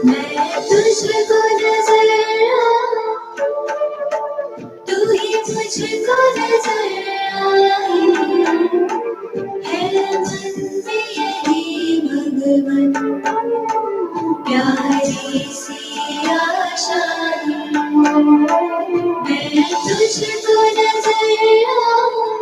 मैं तुझको नजर आऊं, तू ही मुझको नजर आए, है मन में यही भगवन प्यारी सी आशाएं। मैं तुझको नजर आऊं,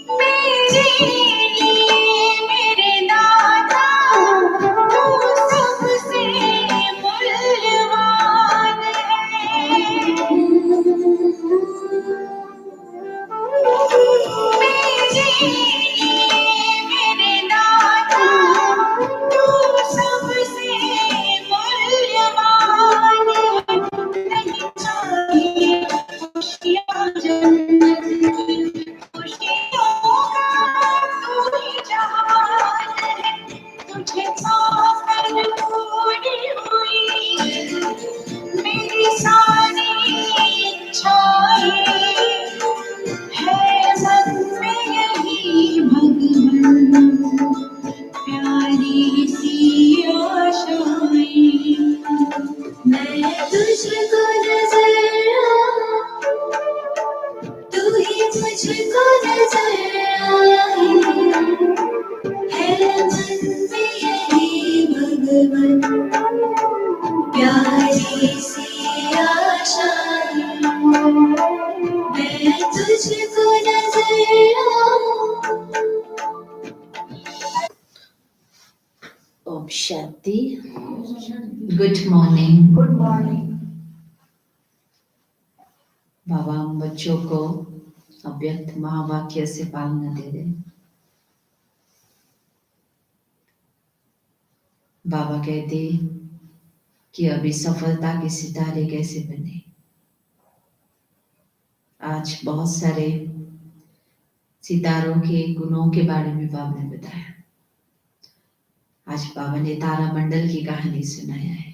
मेरे लिए मेरे दाता तू सबसे मूल्यवान है। मेरे लिए मेरे दाता तू सबसे मूल्यवान है। नहीं चाहिए खुशियाँ जन्नत की, खुशियों का तू ही जहान है। तुझे पाकर पूरी हुई मेरी सारी इच्छाएं, है मन में यही भगवन प्यारी सी आशाएं। मैं तुझको नजर आऊं, तू ही मुझको नजर आए, है मन में यही भगवन प्यारी सी आशाएं। मैं तुझको नजर आऊं। ओम शांति। Good morning. Good morning. बाबा हम बच्चों को अव्यक्त महावाक्य से पालना दे रहे। बाबा कहते कि अभी सफलता के सितारे कैसे बने। आज बहुत सारे सितारों के गुणों के बारे में बाबा ने बताया। आज बाबा ने तारामंडल की कहानी सुनाया है।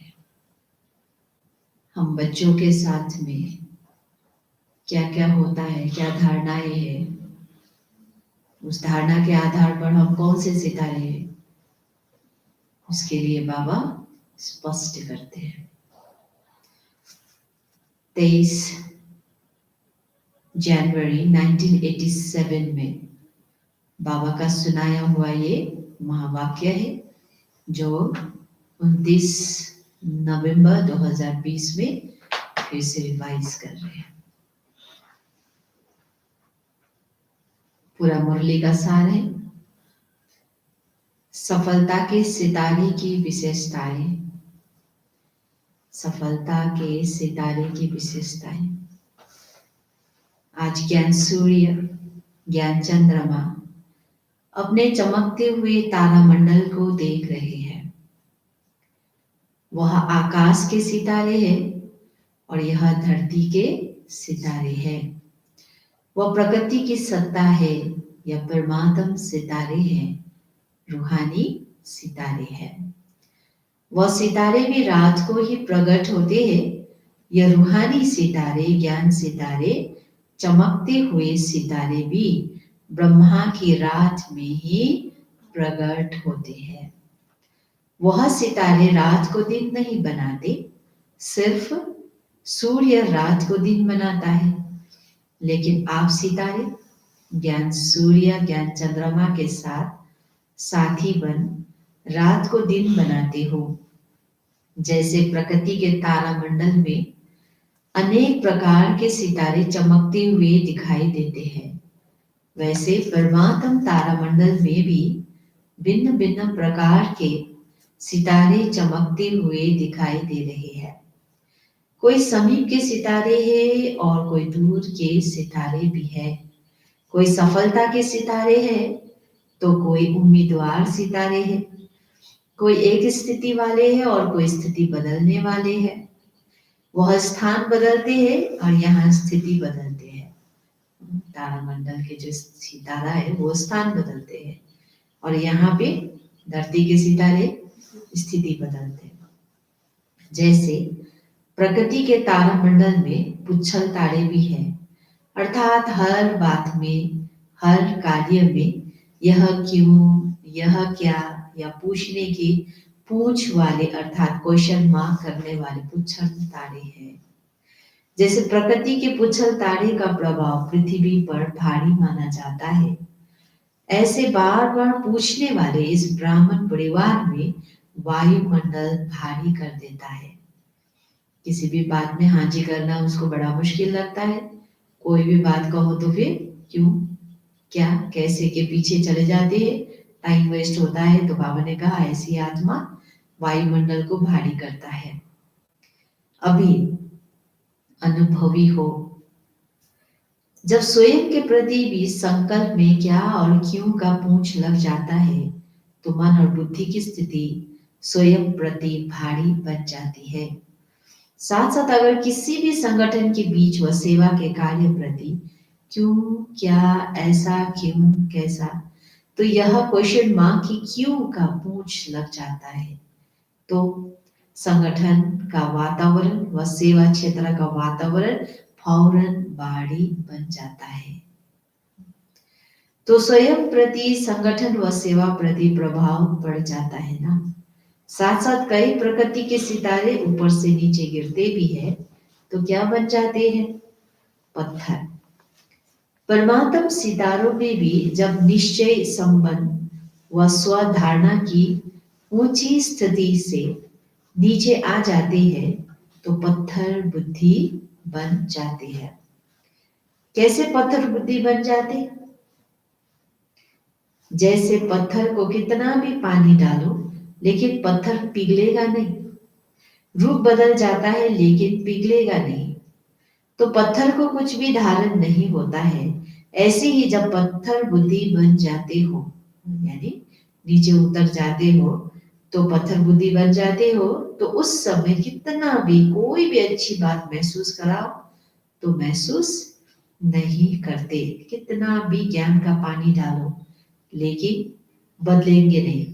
हम बच्चों के साथ में क्या क्या होता है, क्या धारणाएं हैं, उस धारणा के आधार पर हम कौन से सितारे हैं, उसके लिए बाबा स्पष्ट करते हैं। 23 जनवरी 1987 में बाबा का सुनाया हुआ ये महावाक्य है, जो 29 नवंबर 2020 में फिर से रिवाइज कर रहे हैं। पूरा मुरली का सार है, सफलता के सितारे की विशेषताएं। सफलता के सितारे की विशेषताएं। आज ज्ञान सूर्य, ज्ञान चंद्रमा अपने चमकते हुए तारामंडल को देख रहे हैं। वह आकाश के सितारे हैं और यह धरती के सितारे हैं। वह प्रकृति की सत्ता है, यह परमात्म सितारे हैं, रूहानी सितारे हैं। वह सितारे भी रात को ही प्रकट होते हैं। यह रूहानी सितारे, ज्ञान सितारे, चमकते हुए सितारे भी ब्रह्मा की रात में ही प्रकट होते हैं। वह सितारे रात को दिन नहीं बनाते, सिर्फ सूर्य रात को दिन बनाता है। लेकिन आप सितारे ज्ञान सूर्य, ज्ञान चंद्रमा के साथ साथी बन रात को दिन बनाते हो। जैसे प्रकृति के तारामंडल में अनेक प्रकार के सितारे चमकते हुए दिखाई देते हैं, वैसे परमात्म तारामंडल में भी भिन्न भिन्न प्रकार के सितारे चमकते हुए दिखाई दे रहे हैं। कोई समीप के सितारे हैं और कोई दूर के सितारे भी है। कोई सफलता के सितारे हैं तो कोई उम्मीदवार सितारे हैं। कोई एक स्थिति वाले हैं और कोई स्थिति बदलने वाले हैं। वह स्थान बदलते हैं और यहाँ स्थिति बदलते हैं। तारामंडल के जो सितारा है वो स्थान बदलते हैं, और यहाँ पे धरती के सितारे स्थिति बदलते हैं। जैसे प्रकृति के तारामंडल में पुच्छल तारे भी हैं, अर्थात हर बात में, हर कार्य में यह क्यों, यह क्या, या पूछने की पूछ वाले अर्थात क्वेश्चन मार्क करने वाले पुच्छल तारे हैं। जैसे प्रकृति के पुच्छल तारे का प्रभाव पृथ्वी पर भारी माना जाता है, ऐसे बार बार पूछने वाले इस ब्राह्मण परिवार में वायुमंडल भारी कर देता है। किसी भी बात में हाँ जी करना उसको बड़ा मुश्किल लगता है। कोई भी बात कहो तो फिर क्यों, क्या, कैसे के पीछे चले जाते हैं, टाइम वेस्ट होता है। तो बाबा ने कहा ऐसी आत्मा वायुमंडल को भारी करता है। अभी अनुभवी हो, जब स्वयं के प्रति भी संकल्प में क्या और क्यों का पूंछ लग जाता है तो मन और बुद्धि की स्थिति स्वयं प्रति भारी बन जाती है। साथ साथ अगर किसी भी संगठन के बीच व सेवा के कार्य प्रति क्यों, क्या, ऐसा, क्यों, कैसा, तो यह क्वेश्चन मार्क की क्यों का पूंछ लग जाता है तो संगठन का वातावरण व सेवा क्षेत्र का वातावरण फौरन भारी बन जाता है। तो स्वयं प्रति, संगठन व सेवा प्रति प्रभाव पड़ जाता है ना। साथ साथ कई प्रकृति के सितारे ऊपर से नीचे गिरते भी है तो क्या बन जाते हैं, पत्थर। परमात्म सितारों में भी जब निश्चय, संबंध व स्वधारणा की ऊंची स्थिति से नीचे आ जाते हैं तो पत्थर बुद्धि बन जाती है। कैसे पत्थर बुद्धि बन जाते, जैसे पत्थर को कितना भी पानी डालो लेकिन पत्थर पिघलेगा नहीं, रूप बदल जाता है लेकिन पिघलेगा नहीं, तो पत्थर को कुछ भी धारण नहीं होता है। ऐसे ही जब पत्थर बुद्धि बन जाते हो, यानी नीचे उतर जाते हो तो पत्थर बुद्धि बन जाते हो, तो उस समय कितना भी कोई भी अच्छी बात महसूस कराओ तो महसूस नहीं करते, कितना भी ज्ञान का पानी डालो लेकिन बदलेंगे नहीं,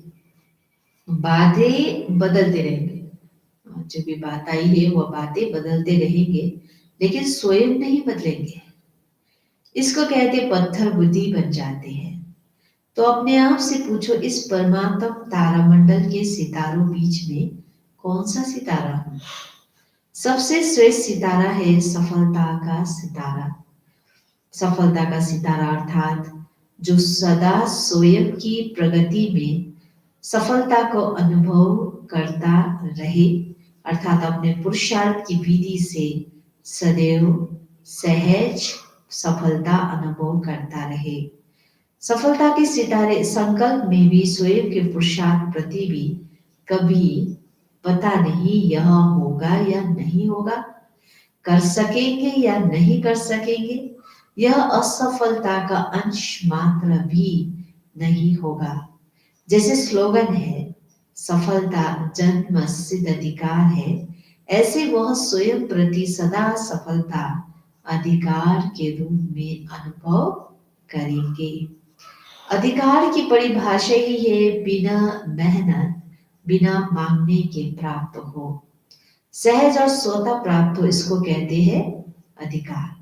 बातें बदलते रहेंगे। जो भी बात आई है वह बातें बदलते रहेंगे लेकिन स्वयं नहीं बदलेंगे। इसको कहते पत्थर बुद्धि बन जाते हैं। तो अपने आप से पूछो, इस परमात्म तारामंडल के सितारों बीच में कौन सा सितारा हूं? सबसे श्रेष्ठ सितारा है सफलता का सितारा। सफलता का सितारा अर्थात जो सदा स्वयं की प्रगति में सफलता को अनुभव करता रहे, अर्थात अपने पुरुषार्थ की विधि से सदैव सहज सफलता अनुभव करता रहे। सफलता के सितारे संकल्प में भी स्वयं के पुरुषार्थ प्रति भी कभी पता नहीं यह होगा या नहीं होगा, कर सकेंगे या नहीं कर सकेंगे, यह असफलता का अंश मात्र भी नहीं होगा। जैसे स्लोगन है सफलता जन्म सिद्ध अधिकार है, ऐसे वह स्वयं प्रति सदा सफलता अधिकार के रूप में अनुभव करेंगे। अधिकार की परिभाषा ही है बिना मेहनत, बिना मांगने के प्राप्त हो, सहज और स्वतः प्राप्त हो, इसको कहते हैं अधिकार।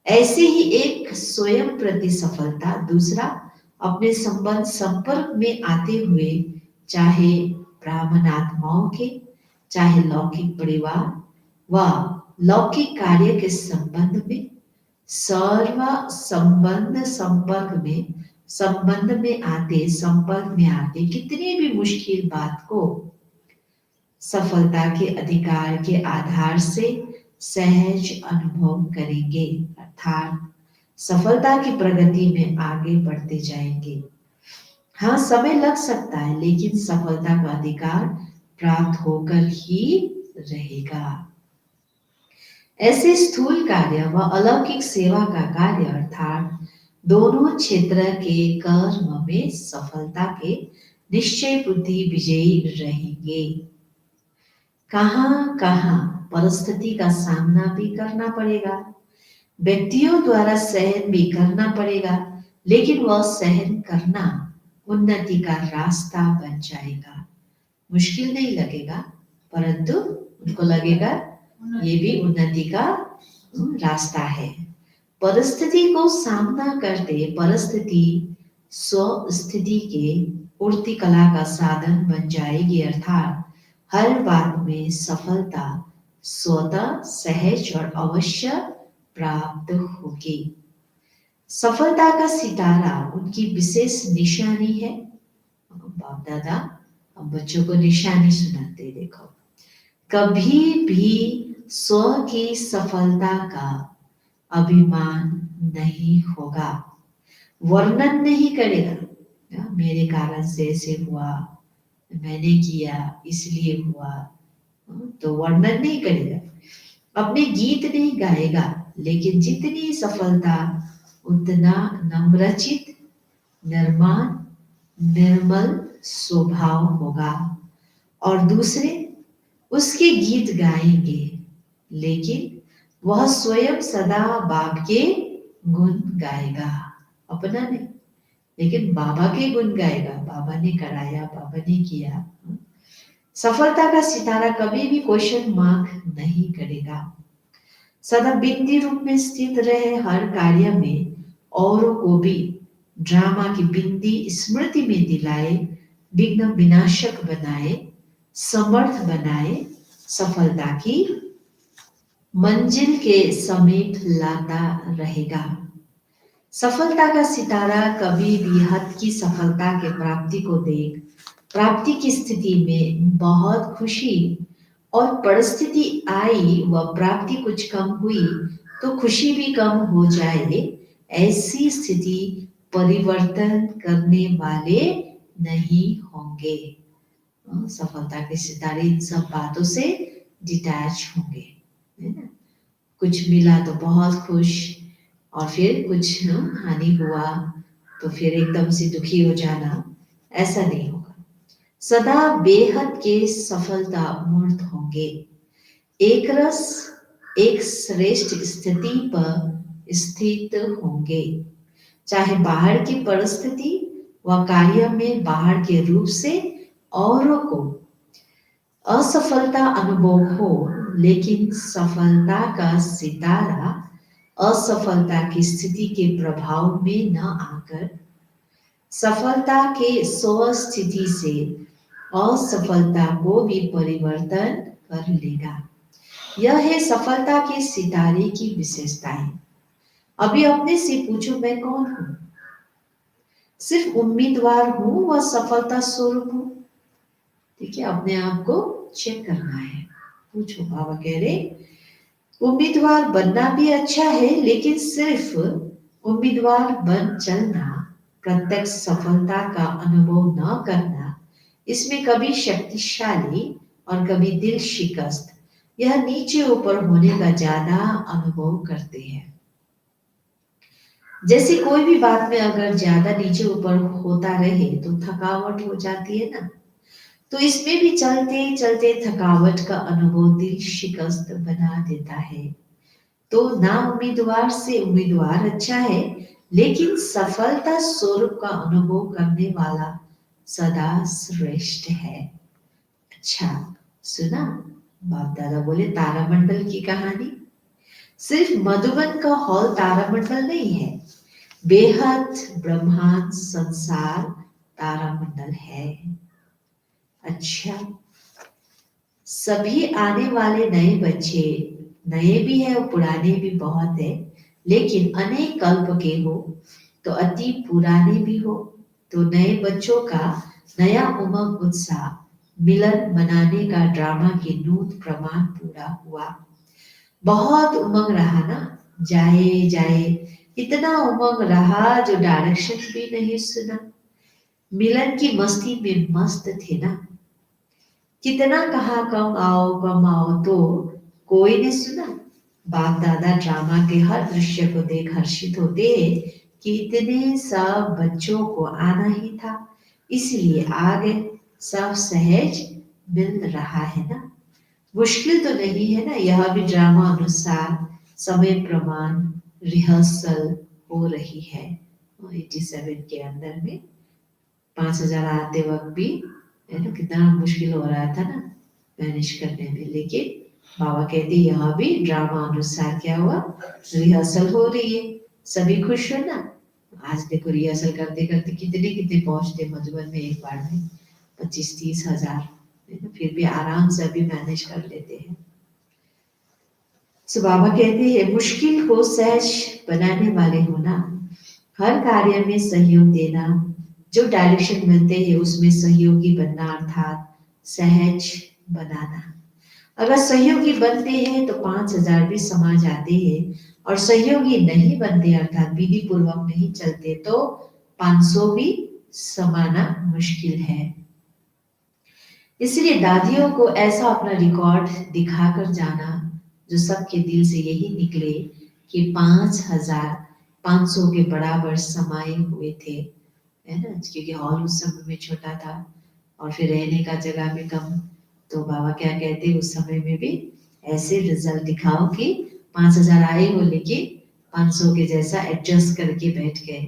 ऐसे ही एक स्वयं प्रति सफलता, दूसरा अपने संबंध संपर्क में आते हुए, चाहे ब्राह्मण आत्माओं के, चाहे लौकिक परिवार व लौकिक कार्य के संबंध में, सर्व संबंध संबंध में आते, संपर्क में आते कितनी भी मुश्किल बात को सफलता के अधिकार के आधार से सहज अनुभव करेंगे, अर्थात सफलता की प्रगति में आगे बढ़ते जाएंगे। हाँ, समय लग सकता है लेकिन सफलता का अधिकार प्राप्त होकर ही रहेगा। ऐसे स्थूल कार्य व अलौकिक सेवा का कार्य अर्थात दोनों क्षेत्र के कर्म में सफलता के निश्चय बुद्धि विजयी रहेंगे। कहां कहां परिस्थिति का सामना भी करना पड़ेगा, व्यक्तियों द्वारा सहन भी करना पड़ेगा, लेकिन वह सहन करना उन्नति का रास्ता बन जाएगा। मुश्किल नहीं लगेगा, परंतु उनको लगेगा ये भी उन्नति का रास्ता है। परिस्थिति को सामना करते परिस्थिति स्व स्थिति के पूर्ति कला का साधन बन जाएगी, अर्थात हर बात में सफलता स्वतः सहज और अवश्य प्राप्त होगी। सफलता का सितारा उनकी विशेष निशानी है। बाप दादा अब बच्चों को निशानी सुनाते देखो। कभी भी स्व की सफलता का अभिमान नहीं होगा, वर्णन नहीं करेगा। मेरे कारण से ऐसे हुआ, मैंने किया इसलिए हुआ, तो वर्णन नहीं करेगा। अपने गीत नहीं गाएगा, लेकिन जितनी सफलता उतना नम्रचित, निर्माण, निर्मल स्वभाव होगा। और दूसरे उसके गीत गाएंगे, लेकिन वह स्वयं सदा बाप के गुण गाएगा, अपना नहीं, लेकिन बाबा के गुण गाएगा। बाबा ने कराया, बाबा ने किया। सफलता का सितारा कभी भी क्वेश्चन मार्क नहीं करेगा, सदा बिंदी रूप में स्थित रहे हर कार्य में, औरों को भी ड्रामा की बिंदी स्मृति में दिलाए, विघ्न विनाशक बनाए, समर्थ बनाए, सफलता की मंजिल के समीप लाता रहेगा। सफलता का सितारा कभी भी हद की सफलता के प्राप्ति को देख प्राप्ति की स्थिति में बहुत खुशी, और परिस्थिति आई व प्राप्ति कुछ कम हुई तो खुशी भी कम हो जाए, ऐसी स्थिति परिवर्तन करने वाले नहीं होंगे। सफलता के सितारे इन सब बातों से डिटैच होंगे, है ना। कुछ मिला तो बहुत खुश, और फिर कुछ हानि हुआ तो फिर एकदम से दुखी हो जाना, ऐसा नहीं होगा। सदा बेहद के सफलता मूर्त होंगे, एक रस एक श्रेष्ठ स्थिति पर स्थित होंगे। चाहे बाहर की परिस्थिति व कार्य में बाहर के रूप से औरों को असफलता अनुभव हो, लेकिन सफलता का सितारा असफलता की स्थिति के प्रभाव में न आकर सफलता के स्व स्थिति से असफलता को भी परिवर्तन कर लेगा। यह है सफलता के सितारे की विशेषताएं। अभी अपने से पूछो, मैं कौन हूं? सिर्फ उम्मीदवार हूं व सफलता स्वरूप हूं? ठीक है, अपने आप को चेक करना है। पूछो, बाबा कह रहे उम्मीदवार बनना भी अच्छा है, लेकिन सिर्फ उम्मीदवार बन चलना, प्रत्यक्ष सफलता का अनुभव न करना, इसमें कभी शक्तिशाली और कभी दिल शिकस्त, यह नीचे ऊपर होने का ज्यादा अनुभव करते हैं। जैसे कोई भी बात में अगर ज्यादा नीचे ऊपर होता रहे तो थकावट हो जाती है ना, तो इसमें भी चलते चलते थकावट का अनुभव दिल शिकस्त बना देता है। तो ना उम्मीदवार से उम्मीदवार अच्छा है, लेकिन सफलता स्वरूप का अनुभव करने वाला सदा श्रेष्ठ है। अच्छा सुना, बाप दादा बोले तारामंडल की कहानी। सिर्फ मधुबन का हॉल तारामंडल नहीं है, बेहद ब्रह्मांड संसार तारामंडल है। अच्छा, सभी आने वाले नए बच्चे, नए भी है और पुराने भी बहुत है, लेकिन अनेक कल्प के हो तो अति पुराने भी हो, तो नए बच्चों का नया उमंग उत्साह मिलन मनाने का ड्रामा की नूत प्रमाण पूरा हुआ। बहुत उमंग रहा ना, जाए जाए इतना उमंग रहा जो डायरेक्शन भी नहीं सुना। मिलन की मस्ती में मस्त थे ना, कितना कहा कम आओ तो कोई ने सुना। बाप दादा ड्रामा के हर दृश्य को देख हर्षित होते कि इतने सब बच्चों को आना ही था, इसलिए आ गए, सब सहज मिल रहा है ना। मुश्किल तो नहीं है ना, यह भी ड्रामा अनुसार समय प्रमाण रिहर्सल हो रही है 87 के अंदर में। 5,000 आते वक्त भी है ना कितना मुश्किल हो रहा था ना मैनेज करने में, लेकिन बाबा कहते यहाँ भी ड्रामा अनुसार क्या हुआ, रिहर्सल हो रही है, सभी खुश हो ना। आज देखो रिहर्सल करते करते कितने कितने पहुंचते मधुबन में एक बार में 25-30 हजार, फिर भी आराम से अभी मैनेज कर लेते हैं। सो बाबा कहते हैं मुश्किल को सहज बनाने वाले होना, हर कार्य में सहयोग देना, जो डायरेक्शन मिलते हैं उसमें सहयोगी बनना अर्थात सहज बनाना। अगर सहयोगी बनते हैं तो 5,000 भी समा जाते हैं, और सहयोगी नहीं बनते अर्थात विधि पूर्वक नहीं चलते तो 500 भी समाना मुश्किल है। इसलिए दादियों को ऐसा अपना रिकॉर्ड दिखाकर जाना जो सबके दिल से यही निकले कि 5,500 के बराबर समाये हुए थे, है ना, क्योंकि हॉल उस समय में छोटा था और फिर रहने का जगह भी कम। तो बाबा क्या कहते उस समय में भी ऐसे रिजल्ट दिखाओ कि 5,000 आए हो लेकिन 500 के जैसा एडजस्ट करके बैठ गए,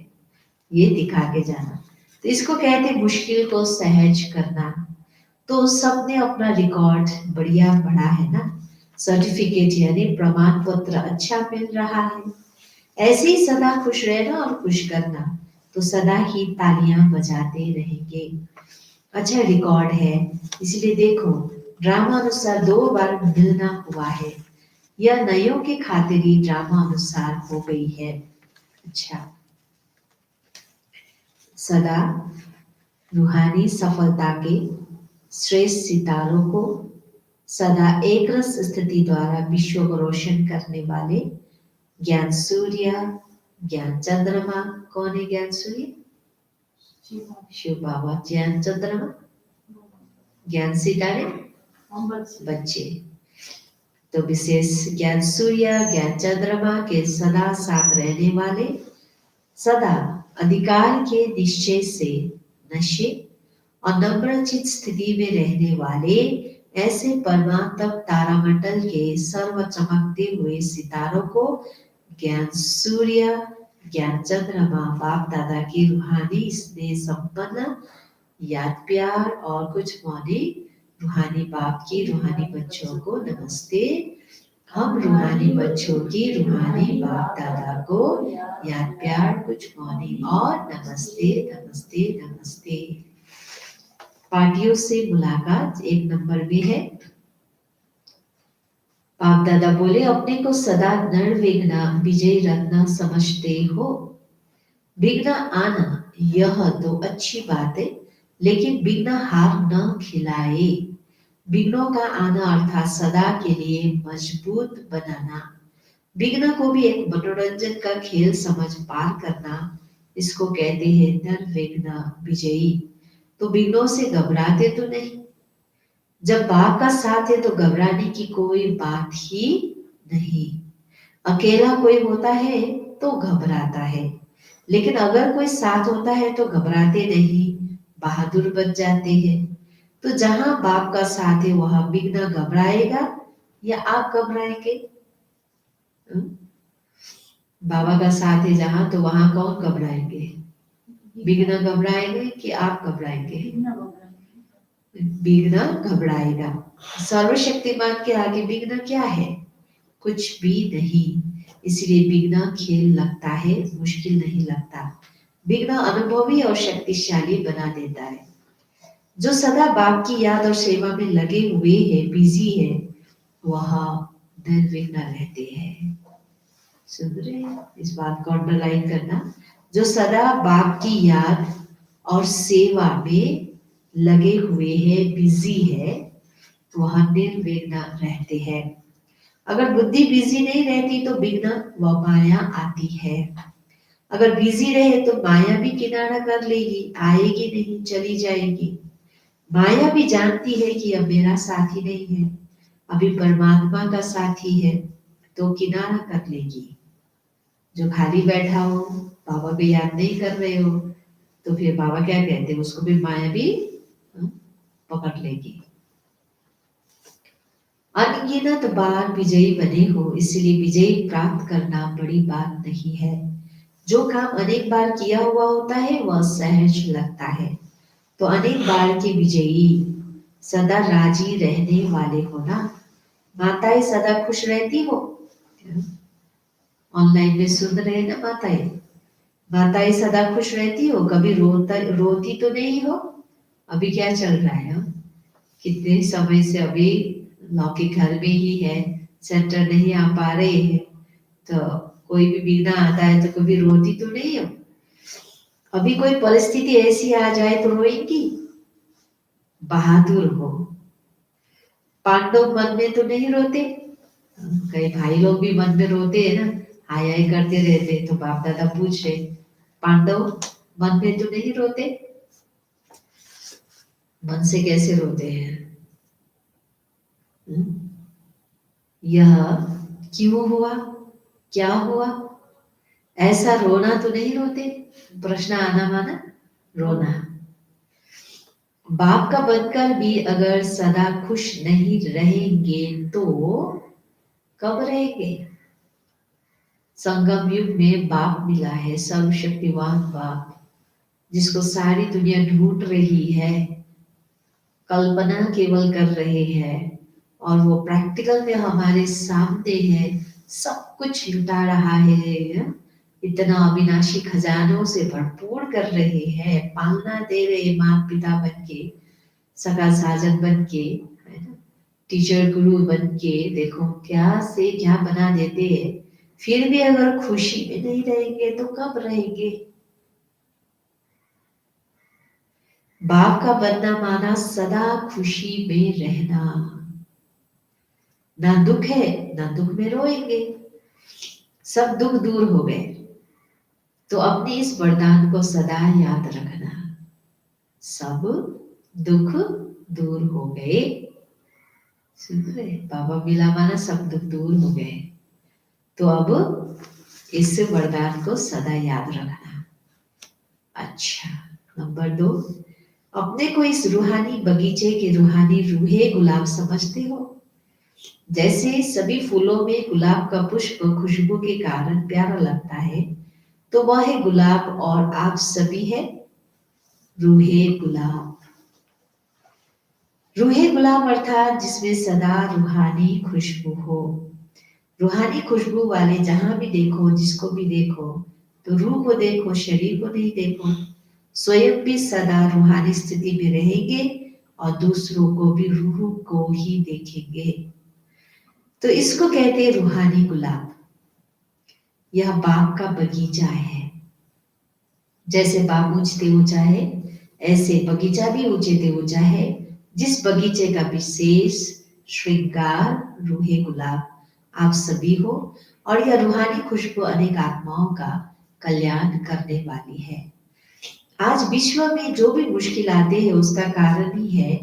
ये दिखा के जाना। तो इसको कहते मुश्किल को सहज करना। तो सबने अपना रिकॉर्ड बढ़िया पढ़ा है ना, सर्टिफिकेट यानी प्रमाण पत्र अच्छा मिल रहा है। ऐसे ही सदा खुश रहना और खुश करना, तो सदा ही तालियां बजाते रहेंगे। अच्छा रिकॉर्ड है, इसलिए देखो ड्रामा अनुसार 2 बार मिलना हुआ है, यह नयों के खातिर ही ड्रामा अनुसार हो गई है। अच्छा, सदा रूहानी सफलता के श्रेष्ठ सितारों को सदा एक रस स्थिति द्वारा विश्व को रोशन करने वाले ज्ञान सूर्य, ज्ञान चंद्रमा, कौन है ज्ञान सूर्य? शिव बाबा। ज्ञान चंद्रमा, ज्ञान सितारे बच्चे। तो विशेष ज्ञान सूर्य, ज्ञान चंद्रमा के सदा साथ रहने वाले, सदा अधिकार के निश्चय से नशे और नम्रचित स्थिति में रहने वाले ऐसे परमात्म तारामंडल के सर्व चमकते हुए सितारों को ज्ञान सूर्य, ज्ञान चंद्रमा बाप दादा की रूहानी स्नेह संपन्न याद प्यार और कुछ मौलिक रूहानी बाप की रूहानी बच्चों को नमस्ते। हम रूहानी बच्चों की रूहानी बाप दादा को याद प्यार कुछ मौलिक और नमस्ते नमस्ते नमस्ते। पार्टियों से मुलाकात 1 नंबर में है। बाप दादा बोले अपने को सदा निर्विघ्न विजय रत्न समझते हो। विघ्न आना यह तो अच्छी बात है, लेकिन विघ्न हार न खिलाए। विघ्नों का आना अर्थात सदा के लिए मजबूत बनाना। विघ्न को भी एक मनोरंजन का खेल समझ पार करना, इसको कहते हैं निर्विघ्न विजयी। तो विघ्नों से घबराते तो नहीं, जब बाप का साथ है तो घबराने की कोई बात ही नहीं। अकेला कोई होता है तो घबराता है, लेकिन अगर कोई साथ होता है तो घबराते नहीं, बहादुर बन जाते हैं। तो जहां बाप का साथ है वहां विघ्न घबराएगा या आप घबराएंगे? बाबा का साथ है जहां, तो वहां कौन घबराएंगे? विघ्न घबराएंगे कि आप घबराएंगे? विघ्न घबराएगा। सर्वशक्तिमान के आगे विघ्न क्या है? कुछ भी नहीं। इसलिए विघ्न खेल लगता है, मुश्किल नहीं लगता। विघ्न अनुभवी और शक्तिशाली बना देता है। जो सदा बाप की याद और सेवा में लगे हुए हैं, बिजी है, वह निर्विघ्न रहते हैं। सुन रहे हैं? इस बात को अंडरलाइन करना। जो सदा बाप की याद और सेवा में लगे हुए हैं, बिजी है, वह निर्विघ्न रहते हैं। अगर बुद्धि बिजी नहीं रहती तो विघ्न व माया आती है। अगर बिजी रहे तो माया भी किनारा कर लेगी, आएगी नहीं, चली जाएगी। माया भी जानती है कि अब मेरा साथी नहीं है, अभी परमात्मा का साथी है, तो किनारा कर लेगी। जो खाली बैठा हो, बाबा को याद नहीं कर रहे हो, तो फिर बाबा क्या कहते हैं, उसको भी माया भी पकड़ लेगी। अनगिनत बार विजयी बने हो, इसलिए विजय प्राप्त करना बड़ी बात नहीं है। जो काम अनेक बार किया हुआ होता है वह सहज लगता है। तो अनेक बार के विजयी, सदा राजी रहने वाले हो ना। माताएं सदा खुश रहती हो, ऑनलाइन में सुन रहे हैं ना माताएं। माताएं सदा खुश रहती हो, कभी रोती तो नहीं हो। अभी क्या चल रहा है, हाँ? कितने समय से अभी लौकी घर में ही है, सेंटर नहीं आ पा रहे हैं, तो कोई भी बिगना आता है तो कभी रोती तो नहीं हो। अभी कोई परिस्थिति ऐसी आ जाए तो रोएंगी। बहादुर हो। पांडव मन में तो नहीं रोते, कई भाई लोग भी मन में रोते हैं ना, हाय हाय करते रहते, तो बाप दादा पूछ रहे, पांडव मन में तो नहीं रोते? मन से कैसे रोते हैं? यह क्यों हुआ, क्या हुआ, ऐसा रोना तो नहीं रोते? प्रश्न आना माना रोना। बाप का बनकर भी अगर सदा खुश नहीं रहेंगे तो कब रहेंगे? संगम युग में बाप मिला है, सर्वशक्तिवान बाप, जिसको सारी दुनिया ढूंढ रही है, कल्पना केवल कर रहे हैं, और वो प्रैक्टिकल में हमारे सामने है, सब कुछ लुटा रहा है, इतना अविनाशी खजानों से भरपूर कर रहे हैं, पालना दे रहे माता पिता बन के, सगा साजन बन के, है ना, टीचर गुरु बन के, देखो क्या से क्या बना देते हैं। फिर भी अगर खुशी में नहीं रहेंगे तो कब रहेंगे? बाप का बनना माना सदा खुशी में रहना। ना दुख है, ना दुख में रोएंगे, सब दुख दूर हो गए। तो अपने इस वरदान को सदा याद रखना, सब दुख दूर हो गए। सुन रहे, बाबा मिला माना सब दुख दूर हो गए। तो अब इस वरदान को सदा याद रखना। अच्छा, नंबर 2, अपने को इस रूहानी बगीचे के रूहानी रूहे गुलाब समझते हो? जैसे सभी फूलों में गुलाब का पुष्प खुशबू के कारण प्यारा लगता है, तो वह है गुलाब, और आप सभी है रूहे गुलाब। रूहे गुलाब अर्थात जिसमें सदा रूहानी खुशबू हो। रूहानी खुशबू वाले जहां भी देखो, जिसको भी देखो, तो रूह को देखो, शरीर को नहीं देखो। स्वयं भी सदा रूहानी स्थिति में रहेंगे और दूसरों को भी रूह को ही देखेंगे। तो इसको कहते हैं रूहानी गुलाब। यह बाप का बगीचा है। जैसे बाप ऊंचते ऊंचा है, ऐसे बगीचा भी ऊंचे ते ऊंचा है, जिस बगीचे का विशेष श्रृंगार रूहे गुलाब आप सभी हो, और यह रूहानी खुशबू अनेक आत्माओं का कल्याण करने वाली है। आज विश्व में जो भी मुश्किल आते हैं उसका कारण ही है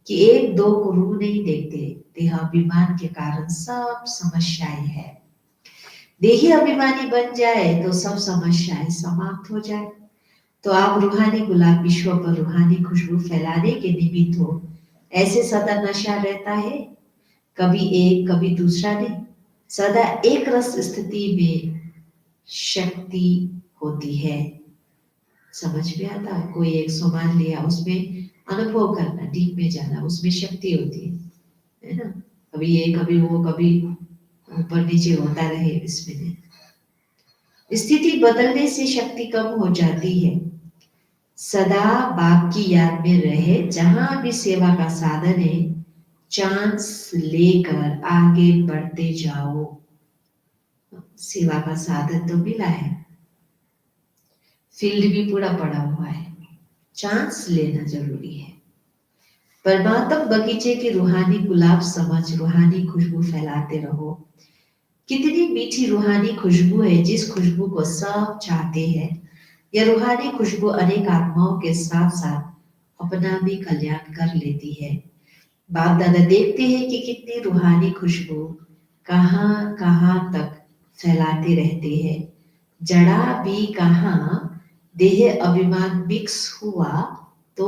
कि एक दो को रूह नहीं देखते, देह अभिमान के कारण सब समस्याएं है। देही अभिमानी बन जाए तो सब समस्याएं समाप्त हो जाए। तो आप रूहानी गुलाब विश्व पर रूहानी खुशबू फैलाने के निमित्त हो। ऐसे सदा नशा रहता है, कभी एक कभी दूसरा नहीं, सदा एक रस स्थिति में शक्ति होती है। समझ में आता है? कोई एक सामान लिया, उसमें अनुभव करना, डीप में जाना, उसमें शक्ति होती है ना। कभी ये कभी वो, कभी ऊपर नीचे होता रहे, इसमें नहीं। स्थिति बदलने से शक्ति कम हो जाती है। सदा बाप की याद में रहे, जहां भी सेवा का साधन है, चांस लेकर आगे बढ़ते जाओ। सेवा का साधन तो मिला है, फील्ड भी पूरा पड़ा हुआ है, चांस लेना जरूरी है। परमात्मा बगीचे की रूहानी गुलाब समझ रूहानी खुशबू फैलाते रहो। कितनी मीठी रूहानी खुशबू है, जिस खुशबू को सब चाहते हैं। यह रूहानी खुशबू अनेक आत्माओं के साथ साथ अपना भी कल्याण कर लेती है। बाप दादा देखते हैं कि कितनी रूहानी खुशबू कहाँ कहाँ तक फैलाते रहते हैं। जड़ा भी कहाँ देह अभिमान मिक्स हुआ तो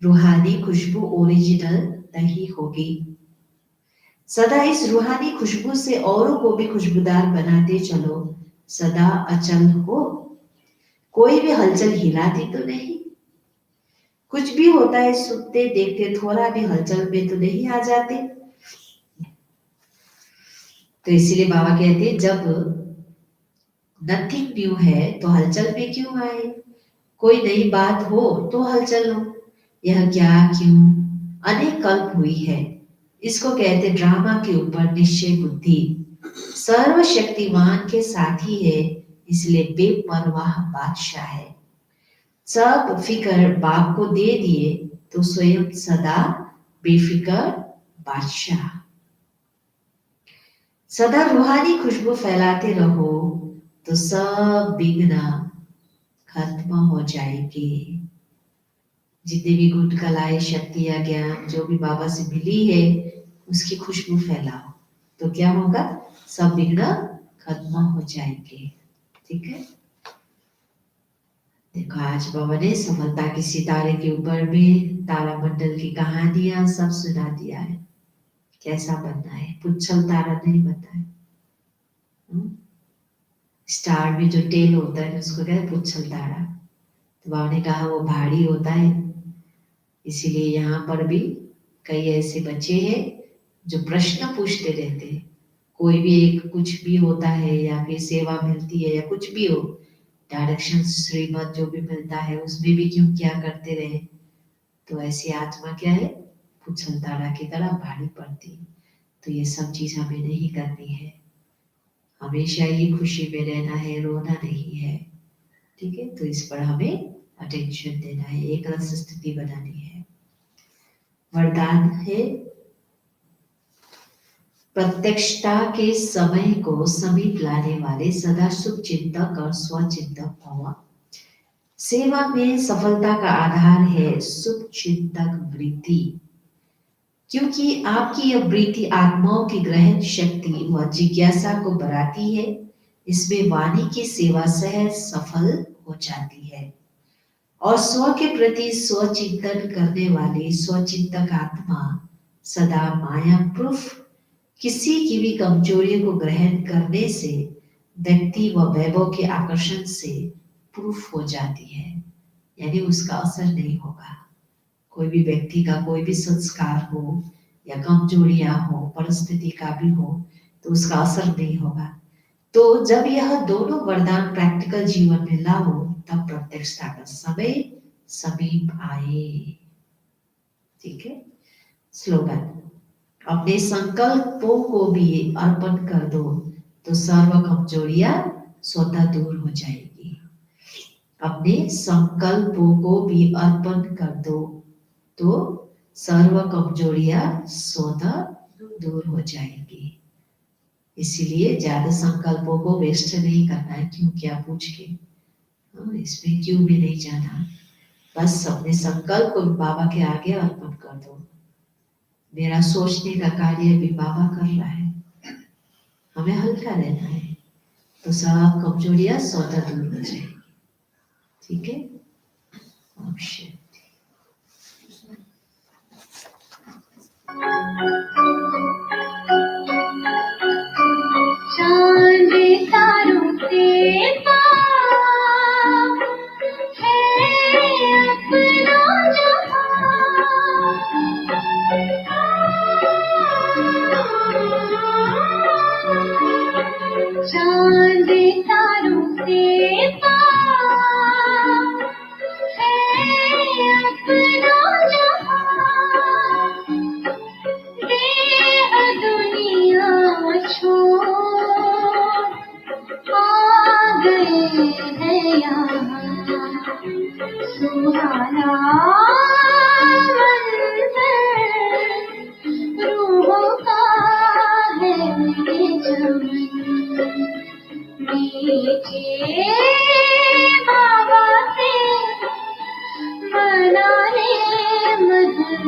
रूहानी खुशबू ओरिजिनल नहीं होगी। सदा इस रूहानी खुशबू से औरों को भी खुशबूदार बनाते चलो। सदा अचल हो, कोई भी हलचल हिलाती तो नहीं। कुछ भी होता है सुनते देखते थोड़ा भी हलचल में तो नहीं आ जाते। तो इसीलिए बाबा कहते हैं जब नथिंग न्यू है तो हलचल में क्यों आए, कोई नई बात हो तो हलचल हो। यह क्या क्यों अनेक कल्प हुई है, इसको कहते ड्रामा के ऊपर निश्चय बुद्धि। सर्वशक्तिमान के साथी है, इसलिए बेपरवाह बादशाह है। सब फिकर बाप को दे दिए तो स्वयं सदा बेफिकर बादशाह। सदा रूहानी खुशबू फैलाते रहो तो सब विघ्न खत्म हो जाएगी। जितने भी गुण कलाएं शक्तियां ज्ञान जो भी बाबा से मिली है उसकी खुशबू फैलाओ तो क्या होगा, सब विघ्न खत्म हो जाएंगे। ठीक है, देखो आज बाबा ने सफलता के सितारे के ऊपर में तारामंडल की कहानियां सब सुना दिया है, कैसा बनना है, पुच्छल तारा नहीं बनना है। स्टार में जो टेल होता है उसको कहते हैं पुच्छल तारा। तो बाबा ने कहा वो भारी होता है, इसीलिए यहाँ पर भी कई ऐसे बच्चे हैं जो प्रश्न पूछते रहते हैं। कोई भी एक कुछ भी होता है या फिर सेवा मिलती है या कुछ भी हो, डायरेक्शन श्रीमत जो भी मिलता है उसमें भी क्यों क्या करते रहे। तो ऐसी आत्मा क्या है, पुच्छल तारा की तरह भारी पड़ती है। तो ये सब चीज हमें नहीं करनी है, हमेशा ही खुशी में रहना है, रोना नहीं है। ठीक है, तो इस पर हमें अटेंशन देना है, एक रस स्थिति बनानी है। वरदान है प्रत्यक्षता के समय को समीप लाने वाले सदा शुभ चिंतक और स्वचिंतक भव। सेवा में सफलता का आधार है शुभ चिंतक वृत्ति, क्योंकि आपकी यह वृत्ति आत्माओं की ग्रहण शक्ति व जिज्ञासा को बढ़ाती है। इसमें वाणी की सेवा सहज सफल हो जाती है और स्व के प्रति स्वचिंतन करने वाली स्वचिंतक आत्मा सदा माया प्रूफ, किसी की भी कमजोरियों को ग्रहण करने से व्यक्ति व वैभव के आकर्षण से प्रूफ हो जाती है, यानी उसका असर नहीं होगा। कोई भी व्यक्ति का कोई भी संस्कार हो या कमजोरियां हो, परिस्थिति का भी हो, तो उसका असर नहीं होगा। तो जब यह दोनों वरदान प्रैक्टिकल जीवन में लाओ तब प्रत्यक्षता का समय समीप आए। ठीक है, स्लोगन, अपने संकल्पों को भी अर्पण कर दो तो सर्व कमजोरियां स्वतः दूर हो जाएगी। अपने संकल्पों को भी अर्पण कर दो तो सर्व कमजोरियां स्वतः दूर हो जाएगी। इसीलिए ज्यादा संकल्पों को वेस्ट नहीं करना है, क्यों क्या पूछ के इसमें क्यों भी नहीं जाना। बस अपने संकल्प को बाबा के आगे अर्पण कर दो। मेरा सोचने का कार्य भी बाबा कर रहा है, हमें हल्का रहना है तो सब कमजोरियां स्वतः दूर हो जाएगी। ठीक है, अवश्य। चांद तारों से पार है अपना जहां। चांद तारों से पार है अपना जहां। दुनिया छोड़ आ गए हैं यहाँ, सुहाना मंज़र रूहों का है चमन। मीठे बाबा से मनाने मधुर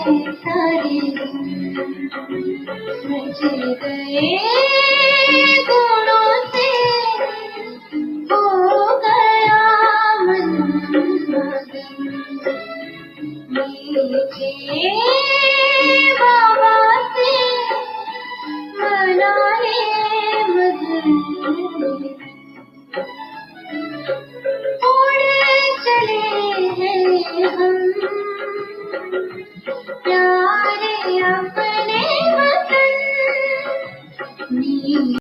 सारे मुझे गए गुणों से हो गया मन मगन मीठे बाबा से मनाए मगन उड़ चले हैं हम प्यारे